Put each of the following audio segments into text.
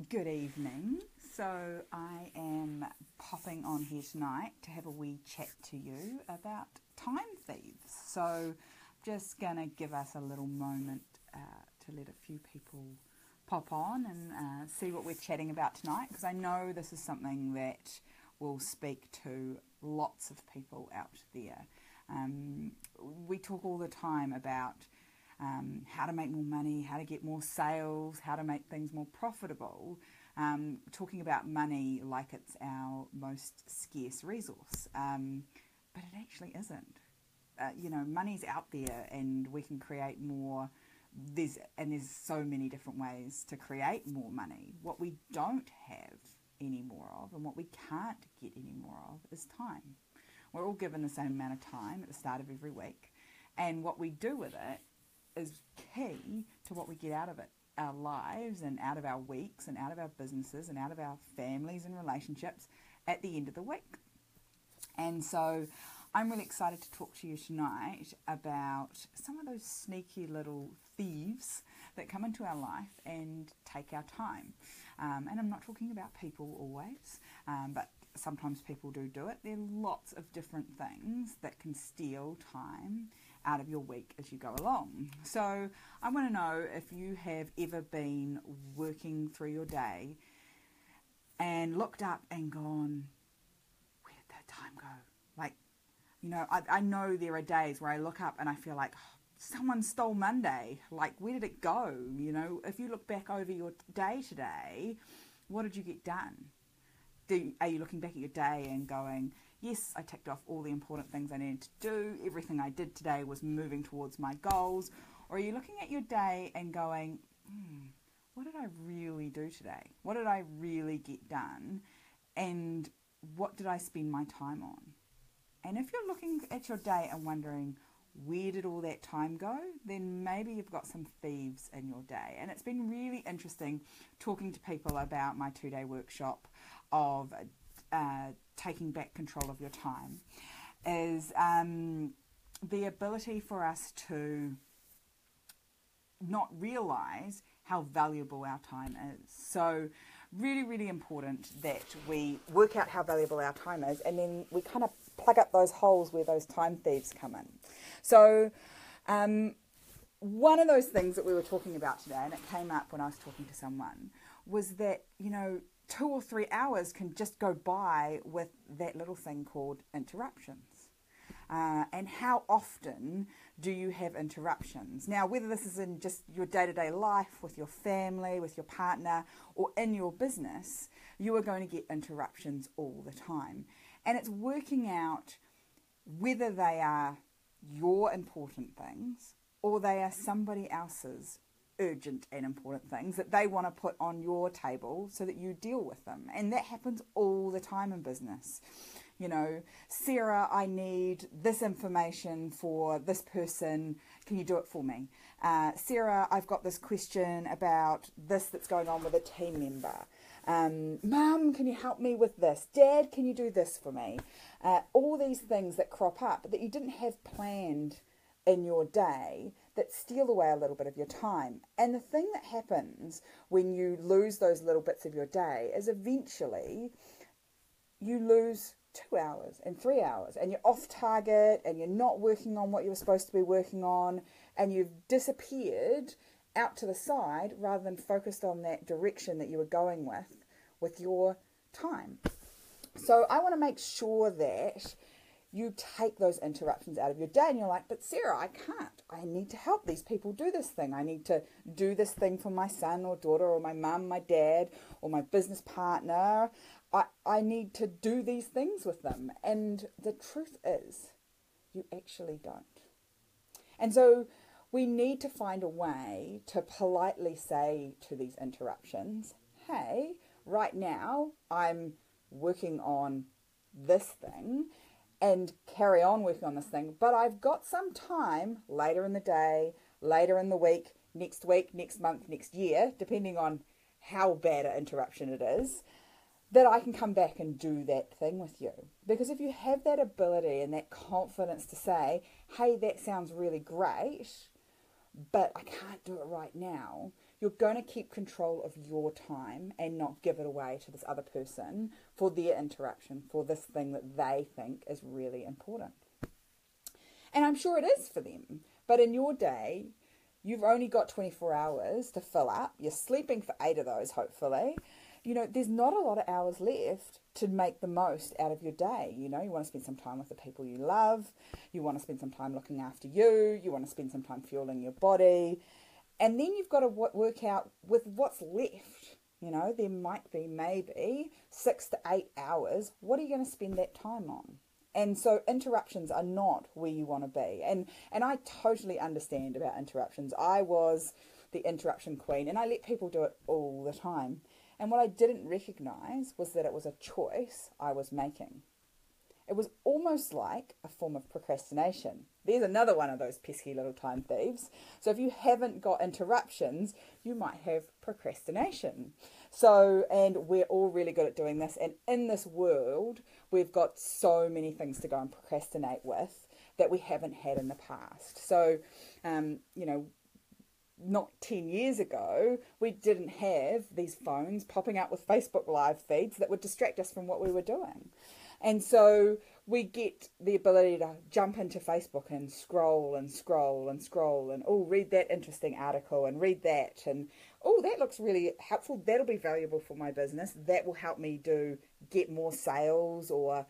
Good evening. So I am popping on here tonight to have a wee chat to you about time thieves. So just going to give us a little moment to let a few people pop on and see what we're chatting about tonight, because I know this is something that will speak to lots of people out there. We talk all the time about how to make more money, how to get more sales, how to make things more profitable, talking about money like it's our most scarce resource, but it actually isn't. Money's out there and we can create more. There's so many different ways to create more money. What we don't have any more of and what we can't get any more of is time. We're all given the same amount of time at the start of every week, and what we do with it is key to what we get out of it, our lives and out of our weeks and out of our businesses and out of our families and relationships at the end of the week. And so I'm really excited to talk to you tonight about some of those sneaky little thieves that come into our life and take our time. And I'm not talking about people always, but sometimes people do it. There are lots of different things that can steal time out of your week as you go along. So I want to know if you have ever been working through your day and looked up and gone, where did that time go? I know there are days where I look up and I feel like, oh, someone stole Monday. Like, where did it go? If you look back over your day today, what did you get done? Are you looking back at your day and going, yes, I ticked off all the important things I needed to do. Everything I did today was moving towards my goals. Or are you looking at your day and going, what did I really do today? What did I really get done? And what did I spend my time on? And if you're looking at your day and wondering, where did all that time go? Then maybe you've got some thieves in your day. And it's been really interesting talking to people about my 2-day workshop of taking back control of your time, is the ability for us to not realise how valuable our time is. So really, really important that we work out how valuable our time is, and then we kind of plug up those holes where those time thieves come in. So one of those things that we were talking about today, and it came up when I was talking to someone, was that, 2 or 3 hours can just go by with that little thing called interruptions. And how often do you have interruptions? Now, whether this is in just your day-to-day life, with your family, with your partner, or in your business, you are going to get interruptions all the time. And it's working out whether they are your important things or they are somebody else's urgent and important things that they want to put on your table so that you deal with them. And that happens all the time in business. Sarah, I need this information for this person. Can you do it for me? Sarah, I've got this question about this that's going on with a team member. Mum, can you help me with this? Dad, can you do this for me? All these things that crop up that you didn't have planned in your day that steal away a little bit of your time. And the thing that happens when you lose those little bits of your day is eventually you lose 2 hours and 3 hours and you're off target and you're not working on what you were supposed to be working on, and you've disappeared out to the side rather than focused on that direction that you were going with your time. So I want to make sure that you take those interruptions out of your day, and you're like, but Sarah, I can't. I need to help these people do this thing. I need to do this thing for my son or daughter or my mum, my dad, or my business partner. I need to do these things with them. And the truth is, you actually don't. And so we need to find a way to politely say to these interruptions, hey, right now I'm working on this thing, and carry on working on this thing, but I've got some time later in the day, later in the week, next month, next year, depending on how bad an interruption it is, that I can come back and do that thing with you. Because if you have that ability and that confidence to say, hey, that sounds really great, but I can't do it right now, you're going to keep control of your time and not give it away to this other person for their interruption, for this thing that they think is really important. And I'm sure it is for them. But in your day, you've only got 24 hours to fill up. You're sleeping for 8 of those, hopefully. You know, there's not a lot of hours left to make the most out of your day. You know, you want to spend some time with the people you love. You want to spend some time looking after you. You want to spend some time fueling your body. And then you've got to work out with what's left. You know, there might be maybe 6 to 8 hours. What are you going to spend that time on? And so interruptions are not where you want to be. And I totally understand about interruptions. I was the interruption queen, and I let people do it all the time. And what I didn't recognize was that it was a choice I was making. It was almost like a form of procrastination. There's another one of those pesky little time thieves. So if you haven't got interruptions, you might have procrastination. So, and we're all really good at doing this. And in this world, we've got so many things to go and procrastinate with that we haven't had in the past. So, you know, not 10 years ago, we didn't have these phones popping up with Facebook live feeds that would distract us from what we were doing. And so we get the ability to jump into Facebook and scroll and scroll and scroll and, oh, read that interesting article and read that. And, oh, that looks really helpful. That'll be valuable for my business. That will help me get more sales or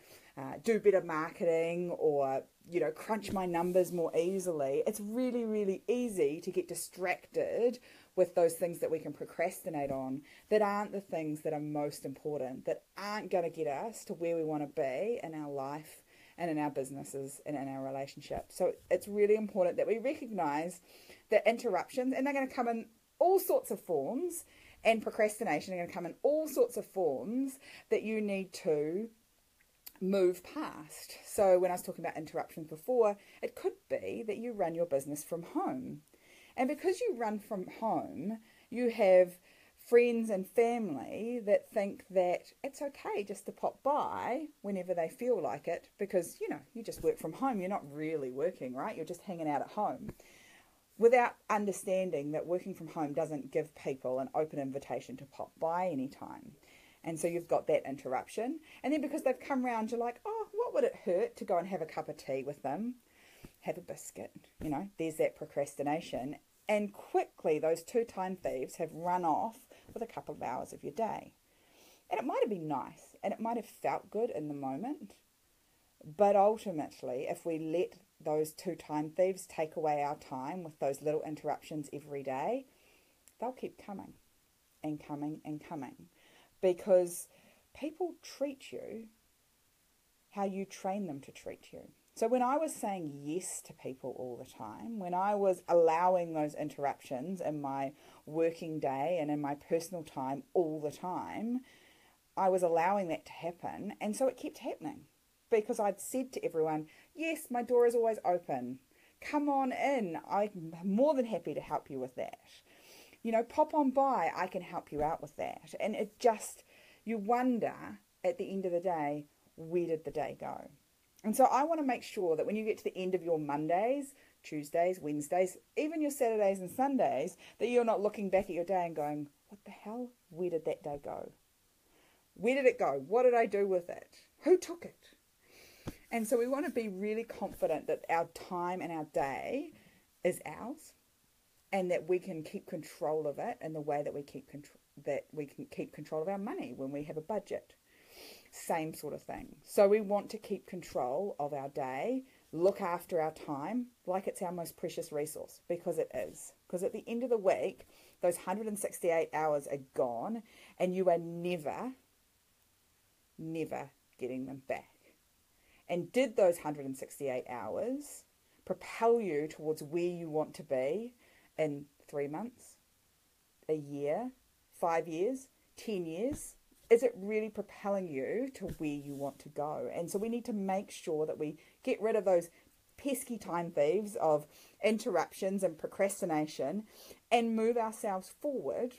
do better marketing or, you know, crunch my numbers more easily. It's really, really easy to get distracted with those things that we can procrastinate on that aren't the things that are most important, that aren't going to get us to where we want to be in our life and in our businesses and in our relationships. So it's really important that we recognize that interruptions, and they're going to come in all sorts of forms, and procrastination are going to come in all sorts of forms that you need to move past. So when I was talking about interruptions before, it could be that you run your business from home. And because you run from home, you have friends and family that think that it's okay just to pop by whenever they feel like it because, you know, you just work from home. You're not really working, right? You're just hanging out at home, without understanding that working from home doesn't give people an open invitation to pop by anytime. And so you've got that interruption. And then because they've come round, you're like, oh, what would it hurt to go and have a cup of tea with them? Have a biscuit, you know, there's that procrastination. And quickly those two time thieves have run off with a couple of hours of your day. And it might have been nice and it might have felt good in the moment. But ultimately, if we let those two time thieves take away our time with those little interruptions every day, they'll keep coming and coming and coming. Because people treat you how you train them to treat you. So when I was saying yes to people all the time, when I was allowing those interruptions in my working day and in my personal time all the time, I was allowing that to happen. And so it kept happening because I'd said to everyone, yes, my door is always open. Come on in. I'm more than happy to help you with that. You know, pop on by. I can help you out with that. And it just, you wonder at the end of the day, where did the day go? And so I want to make sure that when you get to the end of your Mondays, Tuesdays, Wednesdays, even your Saturdays and Sundays, that you're not looking back at your day and going, what the hell? Where did that day go? Where did it go? What did I do with it? Who took it? And so we want to be really confident that our time and our day is ours and that we can keep control of it in the way that we can keep control of our money when we have a budget. Same sort of thing. So we want to keep control of our day, look after our time like it's our most precious resource, because it is. Because at the end of the week, those 168 hours are gone and you are never getting them back. And did those 168 hours propel you towards where you want to be in 3 months, a year, 5 years, 10 years? Is it really propelling you to where you want to go? And so we need to make sure that we get rid of those pesky time thieves of interruptions and procrastination and move ourselves forward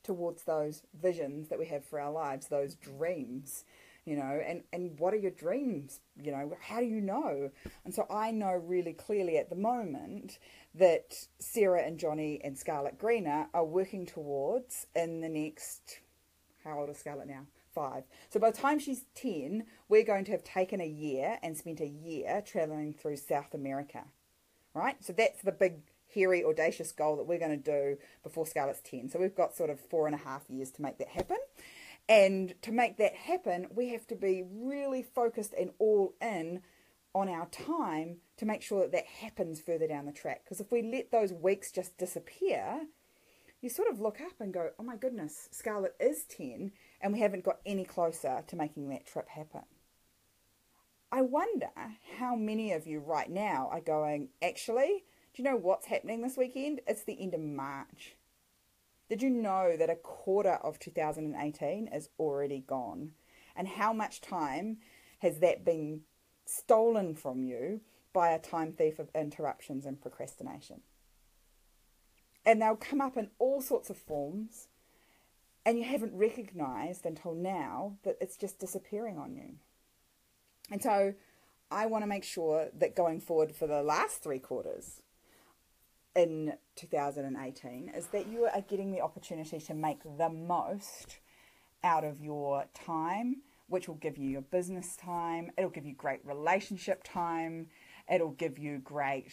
towards those visions that we have for our lives, those dreams, you know, and what are your dreams? You know, how do you know? And so I know really clearly at the moment that Sarah and Johnny and Scarlett Greener are working towards in the next, how old is Scarlett now? 5. So by the time she's 10, we're going to have taken a year and spent a year traveling through South America, right? So that's the big, hairy, audacious goal that we're going to do before Scarlett's 10. So we've got sort of 4.5 years to make that happen. And to make that happen, we have to be really focused and all in on our time to make sure that that happens further down the track. Because if we let those weeks just disappear, you sort of look up and go, oh my goodness, Scarlett is 10 and we haven't got any closer to making that trip happen. I wonder how many of you right now are going, actually, do you know what's happening this weekend? It's the end of March. Did you know that a quarter of 2018 is already gone? And how much time has that been stolen from you by a time thief of interruptions and procrastination? And they'll come up in all sorts of forms, and you haven't recognized until now that it's just disappearing on you. And so I want to make sure that going forward for the last 3 quarters in 2018 is that you are getting the opportunity to make the most out of your time, which will give you your business time. It'll give you great relationship time. It'll give you great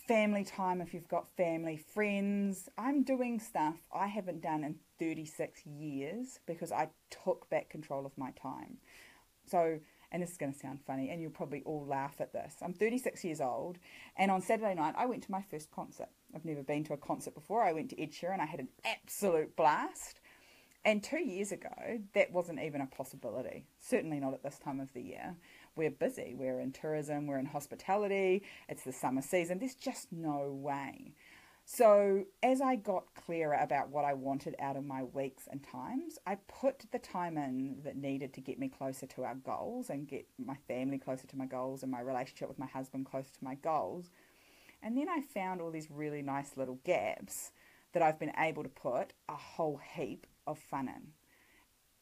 family time if you've got family, friends. I'm doing stuff I haven't done in 36 years because I took back control of my time. So, and this is going to sound funny, and you'll probably all laugh at this. I'm 36 years old, and on Saturday night, I went to my first concert. I've never been to a concert before. I went to Ed Sheeran. I had an absolute blast. And 2 years ago, that wasn't even a possibility. Certainly not at this time of the year. We're busy. We're in tourism. We're in hospitality. It's the summer season. There's just no way. So as I got clearer about what I wanted out of my weeks and times, I put the time in that needed to get me closer to our goals and get my family closer to my goals and my relationship with my husband closer to my goals. And then I found all these really nice little gaps that I've been able to put a whole heap of fun in.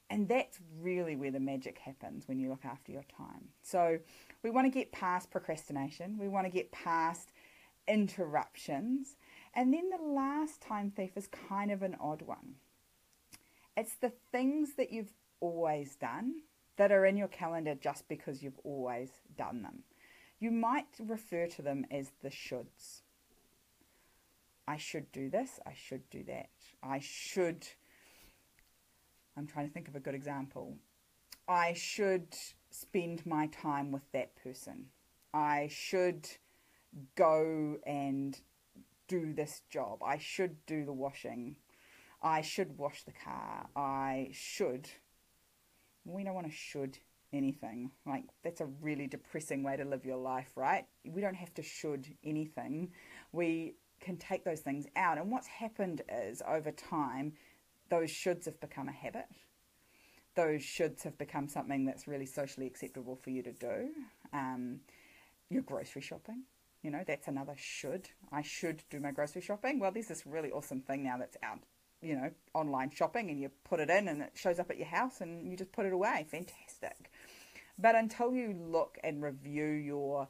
And that's really where the magic happens when you look after your time. So we want to get past procrastination. We want to get past interruptions. And then the last time thief is kind of an odd one. It's the things that you've always done that are in your calendar just because you've always done them. You might refer to them as the shoulds. I should do this. I should do that. I'm trying to think of a good example. I should spend my time with that person. I should go and do this job. I should do the washing. I should wash the car. We don't want to should anything. Like, that's a really depressing way to live your life, right? We don't have to should anything. We can take those things out. And what's happened is, over time, those shoulds have become a habit. Those shoulds have become something that's really socially acceptable for you to do. Your grocery shopping, that's another should. I should do my grocery shopping. Well, there's this really awesome thing now that's out, online shopping, and you put it in and it shows up at your house and you just put it away. Fantastic. But until you look and review your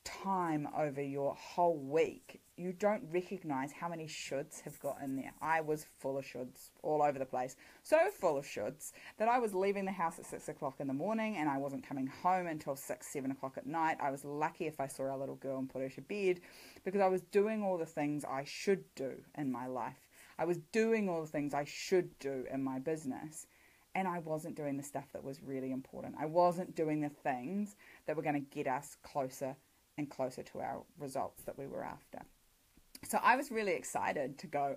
time over your whole week, you don't recognize how many shoulds have got in there. I was full of shoulds all over the place. So full of shoulds that I was leaving the house at 6 o'clock in the morning and I wasn't coming home until 6, 7 o'clock at night. I was lucky if I saw our little girl and put her to bed, because I was doing all the things I should do in my life. I was doing all the things I should do in my business, and I wasn't doing the stuff that was really important. I wasn't doing the things that were going to get us closer and closer to our results that we were after. So I was really excited to go,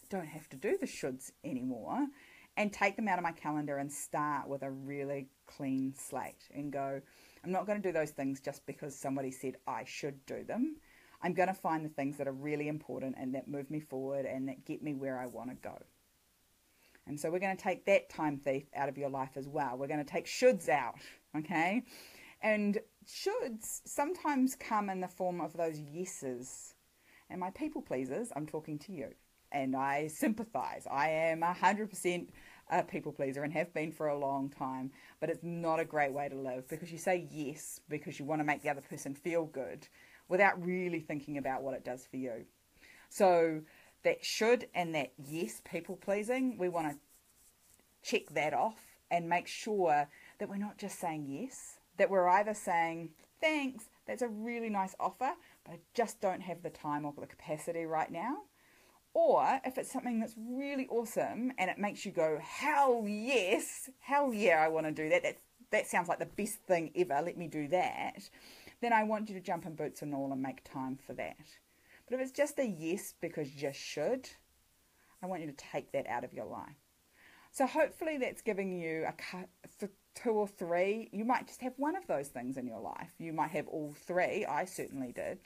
don't have to do the shoulds anymore, and take them out of my calendar and start with a really clean slate and go, I'm not going to do those things just because somebody said I should do them. I'm going to find the things that are really important and that move me forward and that get me where I want to go. And so we're going to take that time thief out of your life as well. We're going to take shoulds out, okay? And shoulds sometimes come in the form of those yeses. And my people pleasers, I'm talking to you. And I sympathize. I am 100% a people pleaser and have been for a long time. But it's not a great way to live, because you say yes because you want to make the other person feel good, without really thinking about what it does for you. So that should and that yes, people pleasing, we want to check that off and make sure that we're not just saying yes, that we're either saying, thanks, that's a really nice offer, but I just don't have the time or the capacity right now. Or if it's something that's really awesome and it makes you go, hell yes, hell yeah, I want to do that. That sounds like the best thing ever. Let me do that. Then I want you to jump in boots and all and make time for that. But if it's just a yes because you should, I want you to take that out of your life. So hopefully that's giving you two or three. You might just have one of those things in your life. You might have all three. I certainly did.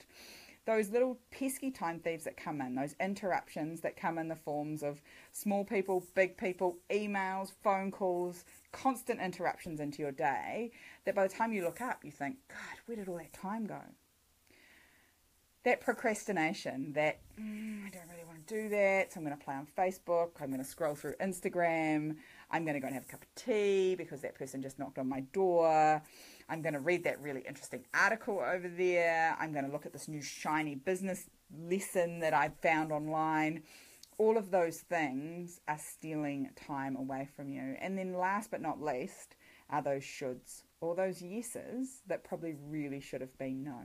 Those little pesky time thieves that come in, those interruptions that come in the forms of small people, big people, emails, phone calls, constant interruptions into your day, that by the time you look up, you think, God, where did all that time go? That procrastination, that I don't really want to do that, so I'm going to play on Facebook, I'm going to scroll through Instagram, I'm going to go and have a cup of tea because that person just knocked on my door, I'm going to read that really interesting article over there, I'm going to look at this new shiny business lesson that I found online. All of those things are stealing time away from you. And then last but not least are those shoulds, or those yeses that probably really should have been no.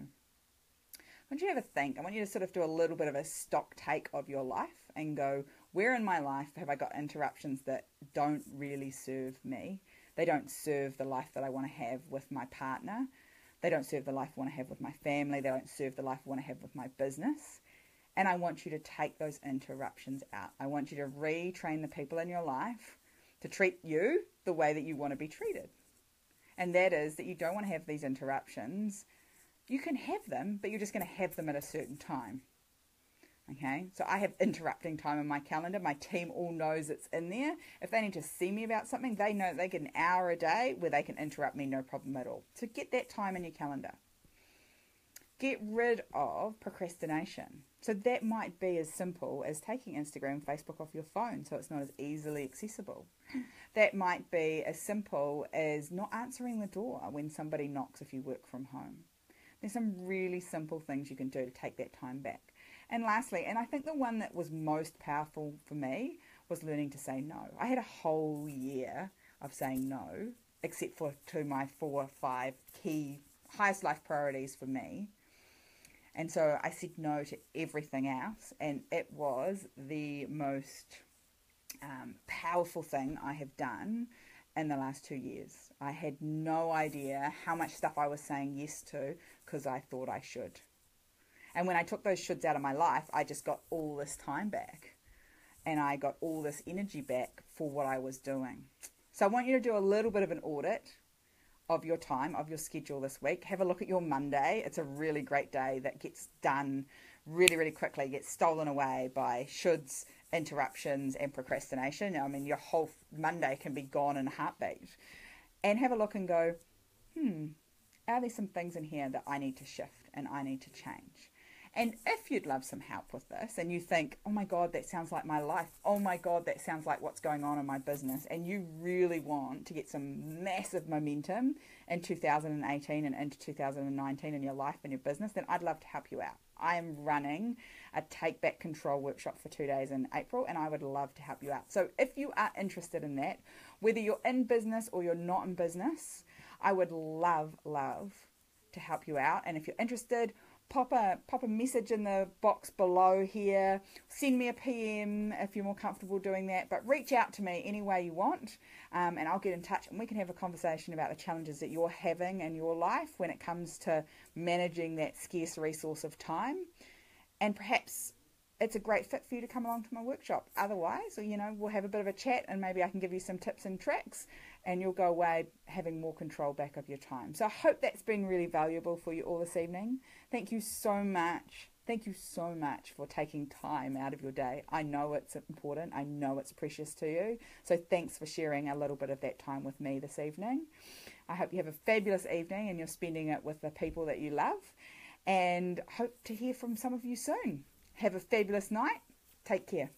I want you to have a think. I want you to sort of do a little bit of a stock take of your life and go, where in my life have I got interruptions that don't really serve me? They don't serve the life that I want to have with my partner. They don't serve the life I want to have with my family. They don't serve the life I want to have with my business. And I want you to take those interruptions out. I want you to retrain the people in your life to treat you the way that you want to be treated. And that is that you don't want to have these interruptions. You can have them, but you're just going to have them at a certain time. Okay, so I have interrupting time in my calendar. My team all knows it's in there. If they need to see me about something, they know they get an hour a day where they can interrupt me, no problem at all. So get that time in your calendar. Get rid of procrastination. So that might be as simple as taking Instagram and Facebook off your phone so it's not as easily accessible. That might be as simple as not answering the door when somebody knocks if you work from home. There's some really simple things you can do to take that time back. And lastly, and I think the one that was most powerful for me was learning to say no. I had a whole year of saying no, except for to my 4 or 5 key highest life priorities for me. And so I said no to everything else, and it was the most powerful thing I have done in the last 2 years. I had no idea how much stuff I was saying yes to because I thought I should. And when I took those shoulds out of my life, I just got all this time back. And I got all this energy back for what I was doing. So I want you to do a little bit of an audit of your time, of your schedule this week. Have a look at your Monday. It's a really great day that gets done really, really quickly, gets stolen away by shoulds, interruptions, and procrastination. I mean, your whole Monday can be gone in a heartbeat. And have a look and go, are there some things in here that I need to shift and I need to change? And if you'd love some help with this and you think, oh my God, that sounds like my life. Oh my God, that sounds like what's going on in my business. And you really want to get some massive momentum in 2018 and into 2019 in your life and your business, then I'd love to help you out. I am running a Take Back Control workshop for 2 days in April, and I would love to help you out. So if you are interested in that, whether you're in business or you're not in business, I would love to help you out. And if you're interested, pop a message in the box below here. Send me a PM if you're more comfortable doing that. But reach out to me any way you want, and I'll get in touch and we can have a conversation about the challenges that you're having in your life when it comes to managing that scarce resource of time. And perhaps it's a great fit for you to come along to my workshop. Otherwise, we'll have a bit of a chat and maybe I can give you some tips and tricks and you'll go away having more control back of your time. So I hope that's been really valuable for you all this evening. Thank you so much. Thank you so much for taking time out of your day. I know it's important. I know it's precious to you. So thanks for sharing a little bit of that time with me this evening. I hope you have a fabulous evening and you're spending it with the people that you love, and hope to hear from some of you soon. Have a fabulous night. Take care.